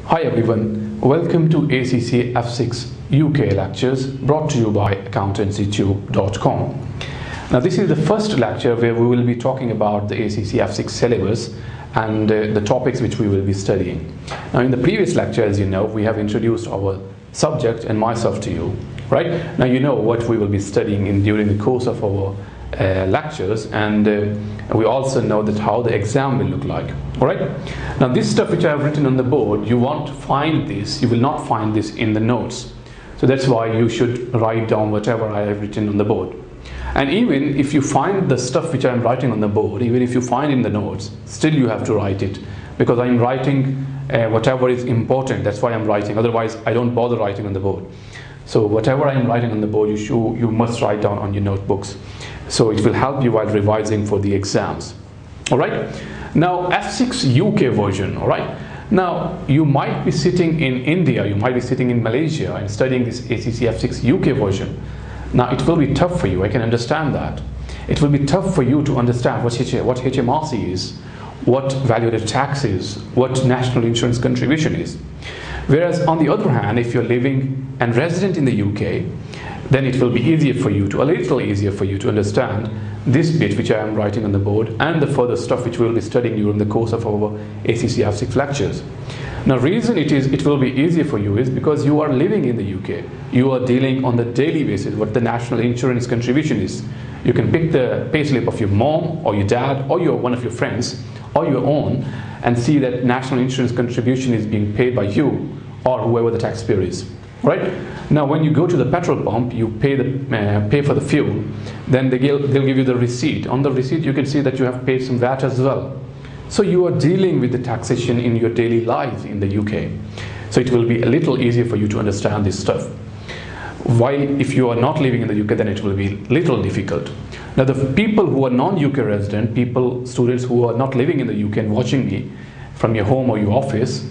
Hi everyone, welcome to ACCA F6 UK lectures brought to you by AccountancyTube.com. Now this is the first lecture where we will be talking about the ACCA F6 syllabus and the topics which we will be studying. Now in the previous lecture, as you know, we have introduced our subject and myself to you, right? Now you know what we will be studying during the course of our lectures, and we also know that how the exam will look like. All right, now this stuff which I have written on the board, you won't find this, you will not find this in the notes, so that's why you should write down whatever I have written on the board. And even if you find the stuff which I am writing on the board, even if you find in the notes, still you have to write it, because I am writing whatever is important. That's why I'm writing, otherwise I don't bother writing on the board. So whatever I am writing on the board, you must write down on your notebooks, so it will help you while revising for the exams. All right, now F6 UK version. All right, now you might be sitting in India, you might be sitting in Malaysia and studying this ACCA F6 UK version. Now it will be tough for you, I can understand that. It will be tough for you to understand what HMRC is, what value-added tax is, what national insurance contribution is. Whereas on the other hand, if you're living and resident in the UK, then it will be easier for you to, a little easier for you to understand this bit which I am writing on the board and the further stuff which we will be studying during the course of our ACCA F6 lectures. Now reason it will be easier for you is because you are living in the UK. You are dealing on the daily basis what the national insurance contribution is. You can pick the payslip of your mom or your dad or one of your friends or your own and see that national insurance contribution is being paid by you or whoever the taxpayer is. Right? Now when you go to the petrol pump, you pay for the fuel, then they'll give you the receipt. On the receipt you can see that you have paid some VAT as well. So you are dealing with the taxation in your daily life in the UK. So it will be a little easier for you to understand this stuff. While if you are not living in the UK, then it will be a little difficult. Now the people who are non-UK resident, students who are not living in the UK and watching me from your home or your office,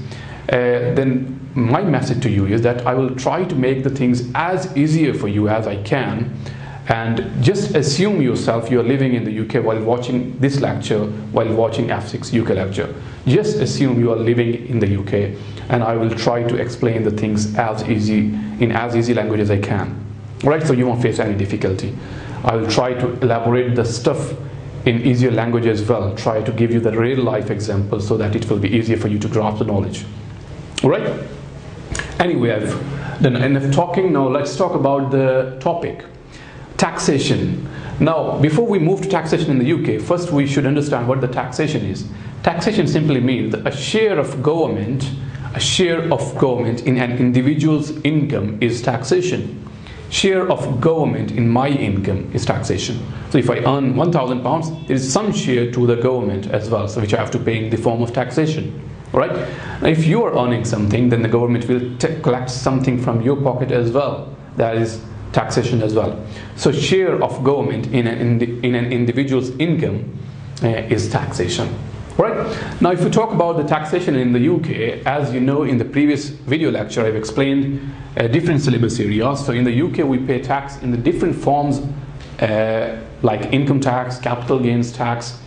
then my message to you is that I will try to make the things as easier for you as I can, and just assume yourself you are living in the UK while watching this lecture, while watching F6 UK lecture. Just assume you are living in the UK, and I will try to explain the things in as easy language as I can. Right? So you won't face any difficulty. I will try to elaborate the stuff in easier language as well. Try to give you the real life examples so that it will be easier for you to grasp the knowledge. All right? Anyway, I've done enough talking. Now let's talk about the topic, taxation. Now before we move to taxation in the UK, first we should understand what the taxation is. Taxation simply means that a share of government in an individual's income is taxation. Share of government in my income is taxation. So if I earn £1,000, there is some share to the government as well, so which I have to pay in the form of taxation. Right? Now if you are earning something, then the government will collect something from your pocket as well. That is taxation as well. So share of government in an individual's income is taxation. Right? Now if we talk about the taxation in the UK, as you know, in the previous video lecture I've explained different syllabus areas. So in the UK we pay tax in the different forms like income tax, capital gains tax,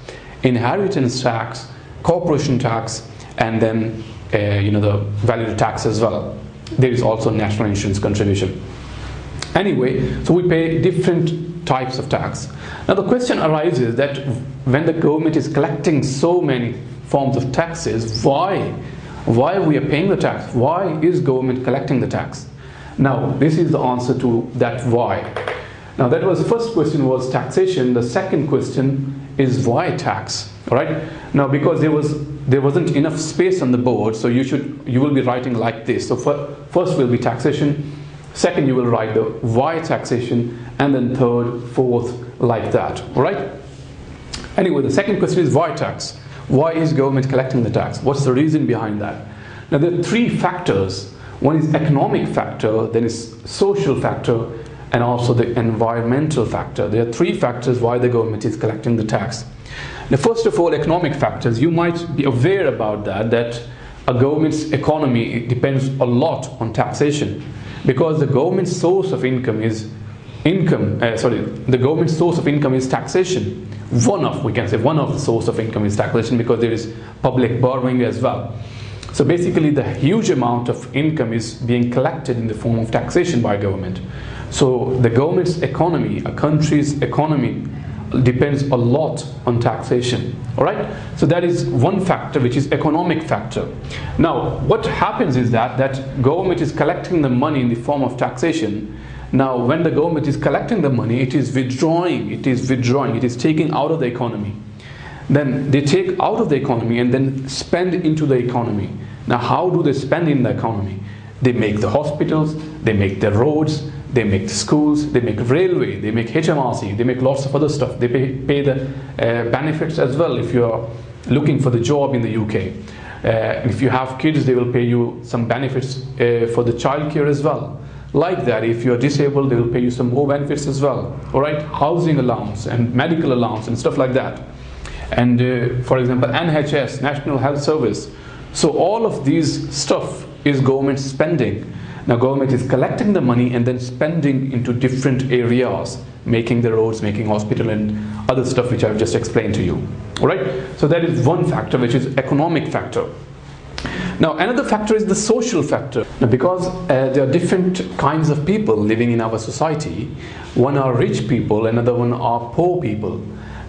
inheritance tax, corporation tax, and then the value tax as well. There is also national insurance contribution. Anyway, so we pay different types of tax. Now the question arises that when the government is collecting so many forms of taxes, why we are paying the tax? Why is government collecting the tax? Now this is the answer to that why. Now that was, first question was taxation. The second question is why tax? All right. Now because there wasn't enough space on the board, so you will be writing like this. So first will be taxation, second you will write the why taxation, and then third, fourth, like that. All right. Anyway, the second question is why tax? Why is government collecting the tax? What's the reason behind that? Now there are three factors. One is economic factor, then is social factor, and also the environmental factor. There are three factors why the government is collecting the tax. Now, first of all, economic factors. You might be aware about that a government's economy depends a lot on taxation, because the government's source of income is the government's source of income is taxation. One of the source of income is taxation, because there is public borrowing as well. So basically the huge amount of income is being collected in the form of taxation by government. So the government's economy, a country's economy, depends a lot on taxation. All right, so that is one factor, which is economic factor. Now what happens is that government is collecting the money in the form of taxation. Now when the government is collecting the money, it is withdrawing, it is taking out of the economy. Then they take out of the economy and then spend into the economy. Now how do they spend in the economy? They make the hospitals, they make the roads, they make the schools, they make railway, they make HMRC, they make lots of other stuff. They pay the benefits as well if you're looking for the job in the UK. If you have kids, they will pay you some benefits for the childcare as well. Like that, if you're disabled, they will pay you some more benefits as well. All right, housing allowance and medical allowance and stuff like that. And for example, NHS, National Health Service. So all of these stuff is government spending. Now government is collecting the money and then spending into different areas, making the roads, making hospital and other stuff which I've just explained to you. All right, so that is one factor, which is economic factor. Now another factor is the social factor. Now because there are different kinds of people living in our society. One are rich people, another one are poor people.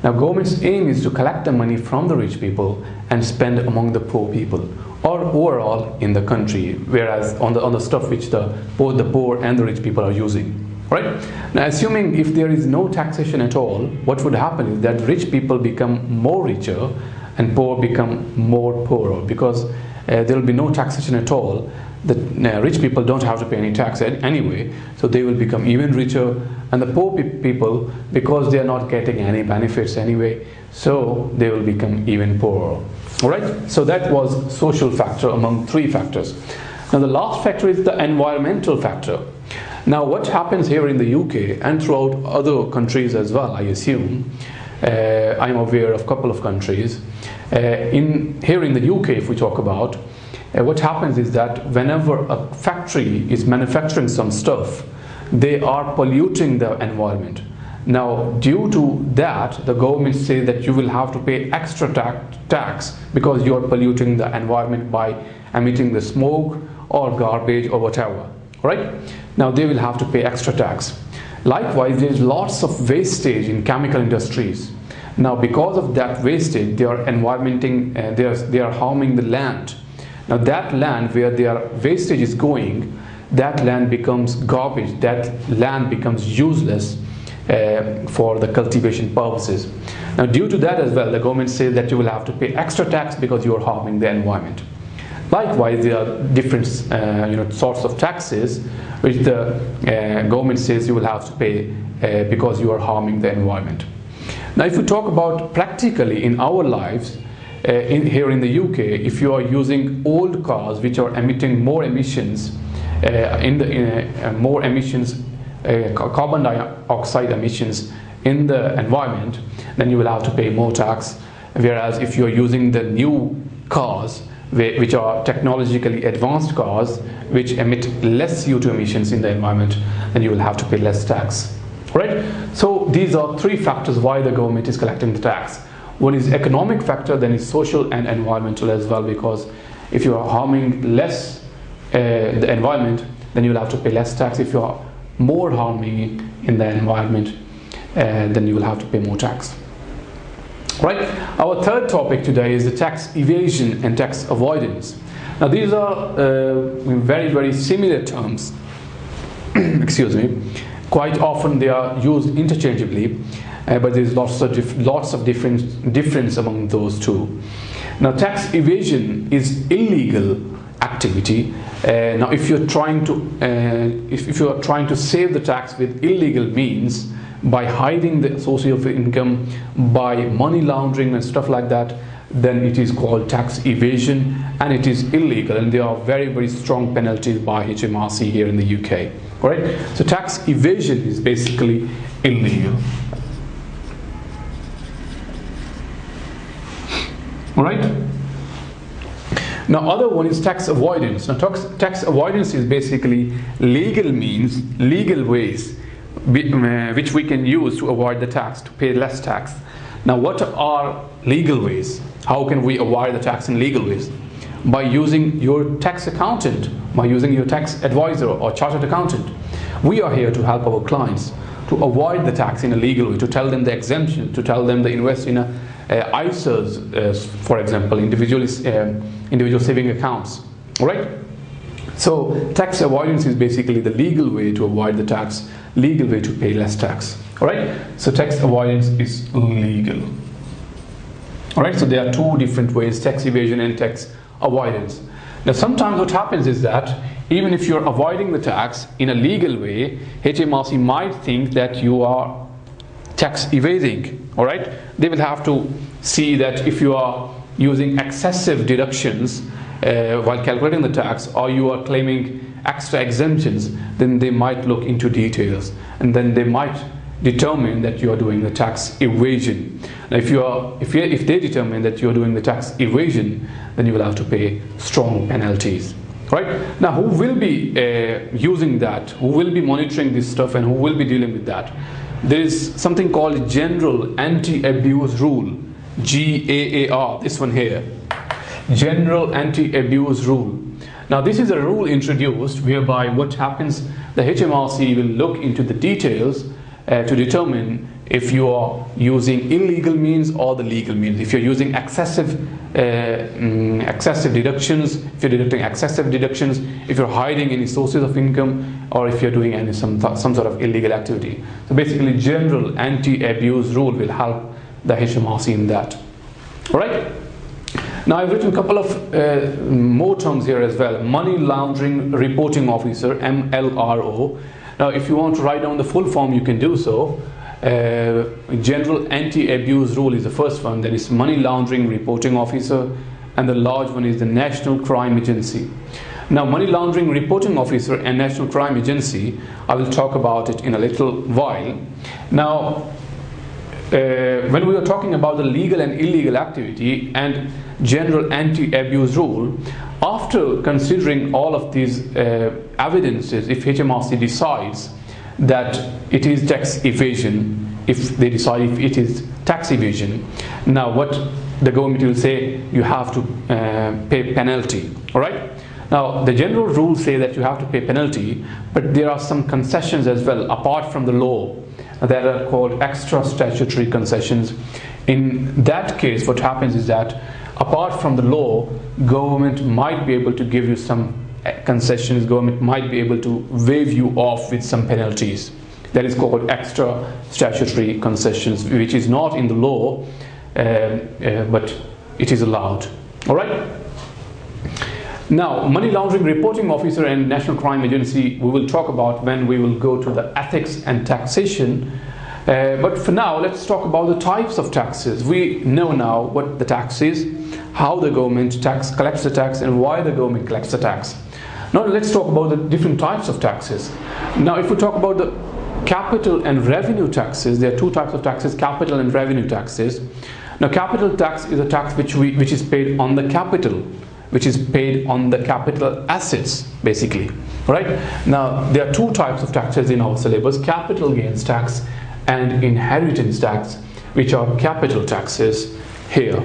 Now government's aim is to collect the money from the rich people and spend among the poor people, or overall in the country, whereas on the stuff which both the poor and the rich people are using. Right? Now assuming if there is no taxation at all, what would happen is that rich people become more richer and poor become more poorer, because there will be no taxation at all. The rich people don't have to pay any tax anyway, so they will become even richer, and the poor people, because they are not getting any benefits anyway, so they will become even poorer. All right, so that was social factor among three factors. Now the last factor is the environmental factor. Now what happens here in the UK and throughout other countries as well, I assume, I'm aware of a couple of countries. Here in the UK, if we talk about, what happens is that whenever a factory is manufacturing some stuff, they are polluting the environment. Now due to that, the government says that you will have to pay extra tax because you are polluting the environment by emitting the smoke or garbage or whatever. Right? Now they will have to pay extra tax. Likewise, there is lots of wastage in chemical industries. Now because of that wastage, they are they are harming the land. Now that land where their wastage is going, that land becomes garbage, that land becomes useless for the cultivation purposes. Now due to that as well, the government says that you will have to pay extra tax because you are harming the environment. Likewise, there are different sorts of taxes which the government says you will have to pay because you are harming the environment. Now if we talk about practically in our lives, here in the UK, if you are using old cars which are emitting more emissions, more emissions, carbon dioxide emissions in the environment, then you will have to pay more tax. Whereas if you are using the new cars, which are technologically advanced cars, which emit less CO2 emissions in the environment, then you will have to pay less tax. Right? So these are three factors why the government is collecting the tax. One is economic factor, then is social and environmental as well, because if you are harming less the environment, then you will have to pay less tax. If you are more harming in the environment, then you will have to pay more tax. Right? Our third topic today is the tax evasion and tax avoidance. Now these are very, very similar terms. Excuse me. Quite often they are used interchangeably, but there is lots of difference among those two. Now tax evasion is illegal activity. Now if you're trying to save the tax with illegal means, by hiding the source of income, by money laundering and stuff like that, then it is called tax evasion and it is illegal, and there are very, very strong penalties by HMRC here in the UK. Alright, so tax evasion is basically illegal. Alright, now other one is tax avoidance. Now tax avoidance is basically legal means, legal ways which we can use to avoid the tax, to pay less tax. Now what are legal ways? How can we avoid the tax in legal ways? by using your tax accountant, by using your tax advisor or chartered accountant. We are here to help our clients to avoid the tax in a legal way, to tell them the exemption, to tell them to invest in ISAs, for example, individual saving accounts. All right? So tax avoidance is basically the legal way to avoid the tax, legal way to pay less tax. All right? So tax avoidance is legal. All right? So there are two different ways: tax evasion and tax avoidance. Now, sometimes what happens is that even if you're avoiding the tax in a legal way, HMRC might think that you are tax evading. All right? They will have to see that if you are using excessive deductions while calculating the tax, or you are claiming extra exemptions, then they might look into details, and then they might determine that you are doing the tax evasion. Now, if they determine that you are doing the tax evasion, then you will have to pay strong penalties. Right? Now, who will be using that? Who will be monitoring this stuff, and who will be dealing with that? There is something called General Anti-Abuse Rule, GAAR, this one here. General Anti-Abuse Rule. Now, this is a rule introduced whereby what happens, the HMRC will look into the details to determine if you are using illegal means or the legal means. If you're using excessive deductions, if you're deducting excessive deductions, if you're hiding any sources of income, or if you're doing some sort of illegal activity. So basically, General Anti-Abuse Rule will help the HMRC in that. All right? Now, I've written a couple of more terms here as well. Money Laundering Reporting Officer, MLRO. Now, if you want to write down the full form, you can do so. General Anti-Abuse Rule is the first one. That is Money Laundering Reporting Officer, and the large one is the National Crime Agency. Now, Money Laundering Reporting Officer and National Crime Agency, I will talk about it in a little while. Now, when we are talking about the legal and illegal activity and General Anti-Abuse Rule, after considering all of these evidences, if HMRC decides that it is tax evasion, if they decide if it is tax evasion, now what the government will say, you have to pay penalty. All right? Now, the general rules say that you have to pay penalty, but there are some concessions as well apart from the law that are called extra statutory concessions. In that case, what happens is that apart from the law, government might be able to give you some concessions, government might be able to waive you off with some penalties. That is called extra statutory concessions, which is not in the law, but it is allowed. All right? Now, Money Laundering Reporting Officer and National Crime Agency, we will talk about when we will go to the ethics and taxation. But for now, let's talk about the types of taxes. We know now what the tax is, how the government collects the tax, and why the government collects the tax. Now, let's talk about the different types of taxes. Now, if we talk about the capital and revenue taxes, there are two types of taxes, capital and revenue taxes. Now, capital tax is a tax which is paid on the capital, which is paid on the capital assets, basically. Right? Now, there are two types of taxes in our syllabus: capital gains tax and inheritance tax, which are capital taxes here.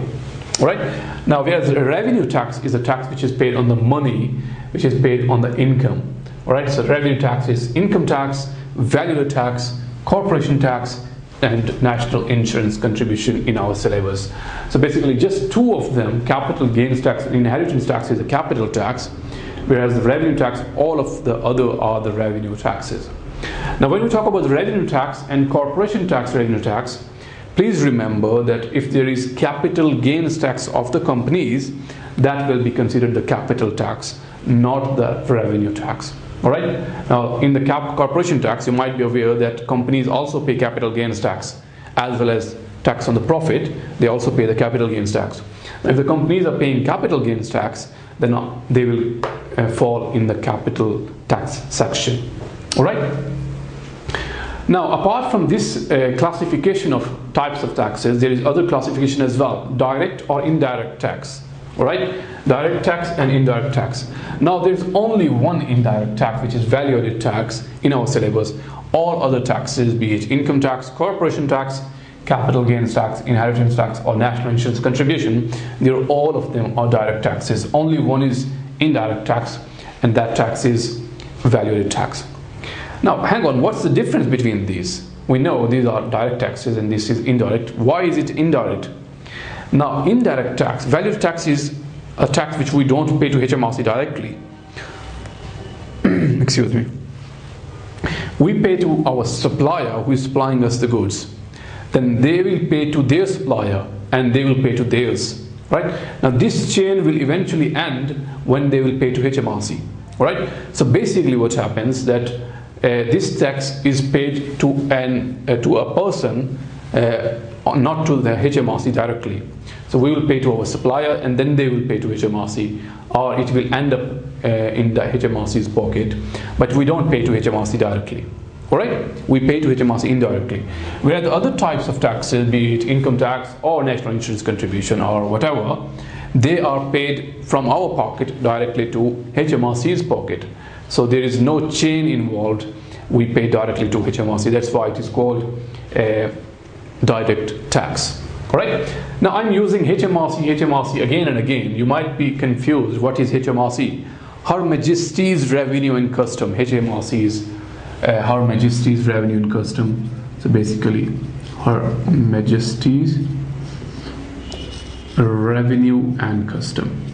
Right? Now, whereas revenue tax is a tax which is paid on the money, which is paid on the income. All right? So revenue tax is income tax, value tax, corporation tax, and national insurance contribution in our syllabus. So basically, just two of them, capital gains tax and inheritance tax, is a capital tax, whereas the revenue tax, all of the other are the revenue taxes. Now, when we talk about the revenue tax and corporation tax, revenue tax, please remember that if there is capital gains tax of the companies, that will be considered the capital tax, not the revenue tax. All right? Now, in the corporation tax, you might be aware that companies also pay capital gains tax as well as tax on the profit. They also pay the capital gains tax. Now, if the companies are paying capital gains tax, then they will fall in the capital tax section. All right? Now, apart from this classification of types of taxes, there is other classification as well: direct or indirect tax. All right? Direct tax and indirect tax. Now, there's only one indirect tax, which is value-added tax in our syllabus. All other taxes, be it income tax, corporation tax, capital gains tax, inheritance tax, or national insurance contribution, all of them are direct taxes. Only one is indirect tax, and that tax is value-added tax. Now, hang on, what's the difference between these? We know these are direct taxes and this is indirect. Why is it indirect? Now, indirect tax, value-added tax is a tax which we don't pay to HMRC directly. Excuse me. We pay to our supplier who is supplying us the goods. Then they will pay to their supplier and they will pay to theirs. Right? Now this chain will eventually end when they will pay to HMRC. Right? So basically what happens that this tax is paid to a person, not to the HMRC directly. So we will pay to our supplier and then they will pay to HMRC, or it will end up in the HMRC's pocket, but we don't pay to HMRC directly. Alright? We pay to HMRC indirectly. Whereas the other types of taxes, be it income tax or national insurance contribution or whatever, they are paid from our pocket directly to HMRC's pocket. So there is no chain involved. We pay directly to HMRC. That's why it is called direct tax. Alright? Now I'm using HMRC again and again. You might be confused. What is HMRC? Her Majesty's Revenue and Custom. HMRC's Her Majesty's Revenue and Custom. So basically, Her Majesty's Revenue and Custom.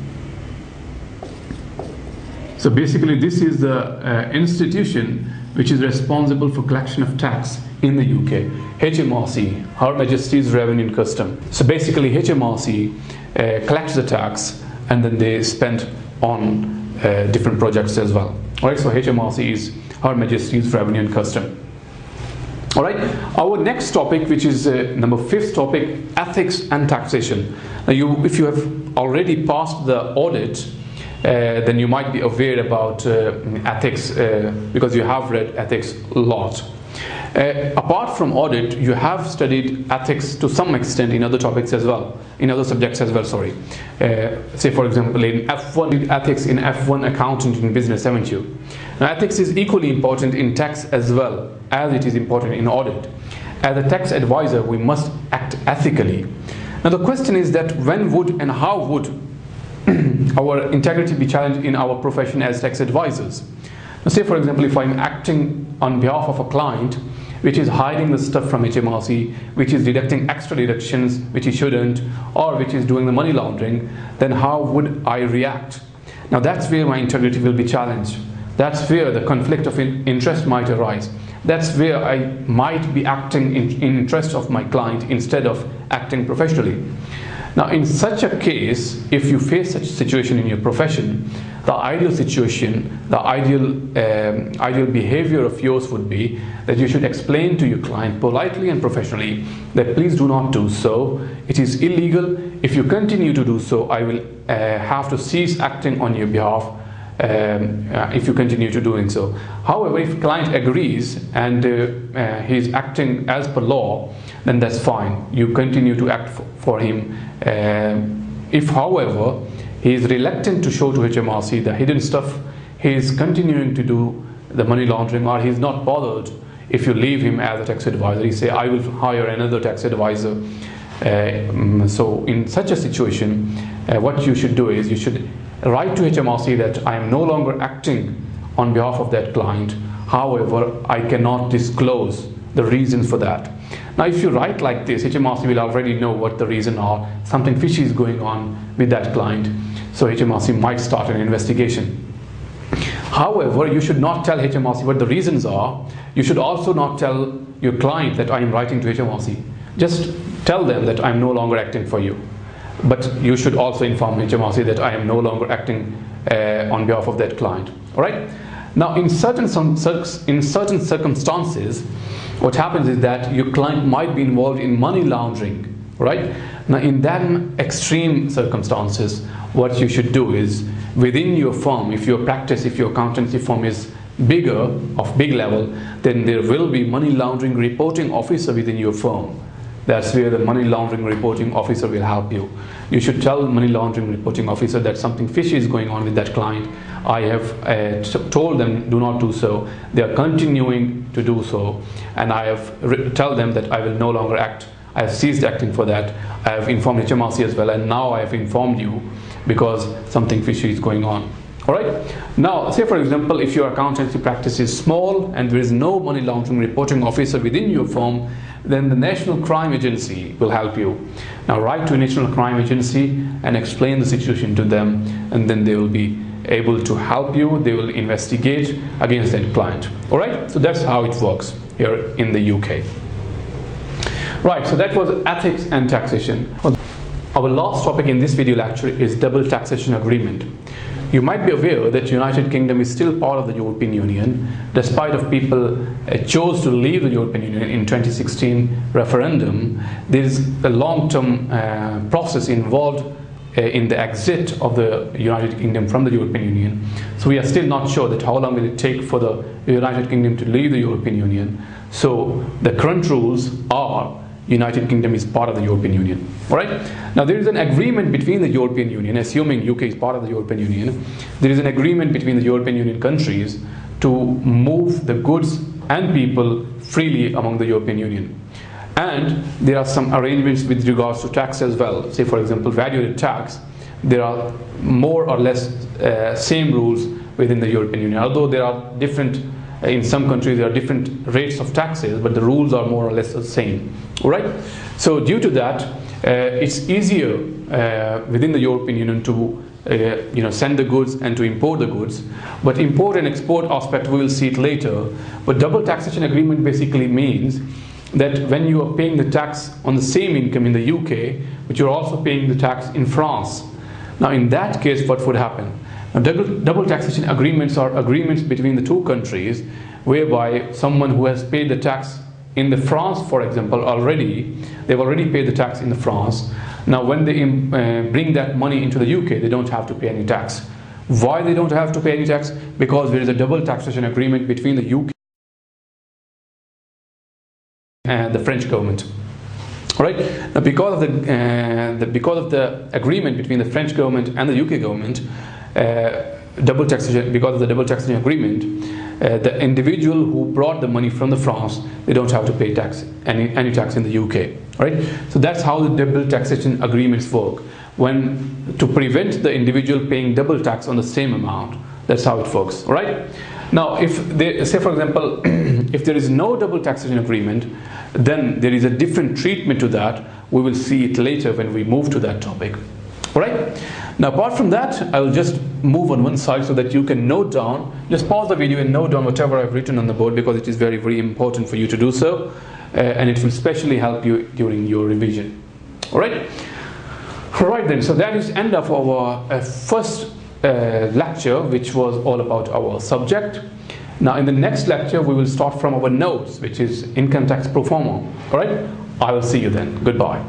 So basically, this is the institution which is responsible for collection of tax in the UK. HMRC, Her Majesty's Revenue and Custom. So basically, HMRC collects the tax and then they spend on different projects as well. Alright, so HMRC is Her Majesty's Revenue and Custom. Alright, our next topic, which is number 5th topic, ethics and taxation. Now if you have already passed the audit, then you might be aware about ethics because you have read ethics a lot. Apart from audit, you have studied ethics to some extent in other topics as well, in other subjects as well, sorry. Say for example in F1, ethics in F1 accountant in business, haven't you? Now ethics is equally important in tax as well as it is important in audit. As a tax advisor, we must act ethically. Now the question is that when would and how would our integrity be challenged in our profession as tax advisors? Now say for example, if I'm acting on behalf of a client which is hiding the stuff from HMRC, which is deducting extra deductions which he shouldn't, or which is doing the money laundering, then how would I react? Now that's where my integrity will be challenged. That's where the conflict of interest might arise. That's where I might be acting in interest of my client instead of acting professionally. Now in such a case, if you face such a situation in your profession, the ideal situation, the ideal behavior of yours would be that you should explain to your client politely and professionally that please do not do so. It is illegal. If you continue to do so, I will have to cease acting on your behalf if you continue to doing so. However, if client agrees and he is acting as per law, then that's fine. You continue to act for him. If, however, he is reluctant to show to HMRC the hidden stuff, he is continuing to do the money laundering, or he is not bothered if you leave him as a tax advisor. He say, I will hire another tax advisor. So in such a situation, what you should do is you should write to HMRC that I am no longer acting on behalf of that client. However, I cannot disclose the reasons for that. Now if you write like this, HMRC will already know what the reason are. Something fishy is going on with that client. So HMRC might start an investigation. However, you should not tell HMRC what the reasons are. You should also not tell your client that I am writing to HMRC. Just tell them that I am no longer acting for you. But you should also inform HMRC that I am no longer acting on behalf of that client. All right? Now, in certain circumstances, what happens is that your client might be involved in money laundering. Right? Now, in that extreme circumstances, what you should do is within your firm, if your practice, if your accountancy firm is bigger, of big level, then there will be money laundering reporting officer within your firm. That's where the money laundering reporting officer will help you. You should tell money laundering reporting officer that something fishy is going on with that client. I have told them do not do so. They are continuing to do so, and I have tell them that I will no longer act. I have ceased acting for that. I have informed HMRC as well, and now I have informed you because something fishy is going on. Alright, now say for example, if your accountancy practice is small and there is no money laundering reporting officer within your firm, then the National Crime Agency will help you. Now write to a National Crime Agency and explain the situation to them, and then they will be able to help you. They will investigate against that client. Alright, so that's how it works here in the UK. Right, so that was ethics and taxation. Our last topic in this video lecture is double taxation agreement. You might be aware that United Kingdom is still part of the European Union, despite of people chose to leave the European Union in 2016 referendum. There is a long-term process involved in the exit of the United Kingdom from the European Union. So we are still not sure that how long will it take for the United Kingdom to leave the European Union. So the current rules are United Kingdom is part of the European Union. Alright? Now there is an agreement between the European Union, assuming UK is part of the European Union, there is an agreement between the European Union countries to move the goods and people freely among the European Union. And there are some arrangements with regards to tax as well. Say for example, value-added tax, there are more or less same rules within the European Union, although there are different. In some countries there are different rates of taxes, but the rules are more or less the same. Alright? So due to that, it's easier within the European Union to send the goods and to import the goods. But import and export aspect, we will see it later. But double taxation agreement basically means that when you are paying the tax on the same income in the UK, but you're also paying the tax in France. Now in that case, what would happen? Now, double taxation agreements are agreements between the two countries whereby someone who has paid the tax in the France, for example, they've already paid the tax in the France. Now when they bring that money into the UK, they don't have to pay any tax. Why they don't have to pay any tax? Because there is a double taxation agreement between the UK and the French government. Right? Now because of the agreement between the French government and the UK government, because of the double taxation agreement, the individual who brought the money from the France, they don't have to pay tax, any tax in the UK. Right? So that's how the double taxation agreements work. To prevent the individual paying double tax on the same amount, that's how it works. Right? Now, if say for example, if there is no double taxation agreement, then there is a different treatment to that. We will see it later when we move to that topic. Alright? Now apart from that, I will just move on one side so that you can note down, just pause the video and note down whatever I've written on the board, because it is very, very important for you to do so, and it will especially help you during your revision. Alright? Alright then, so that is end of our first lecture, which was all about our subject. Now in the next lecture we will start from our notes, which is income tax pro forma. Alright? I will see you then. Goodbye.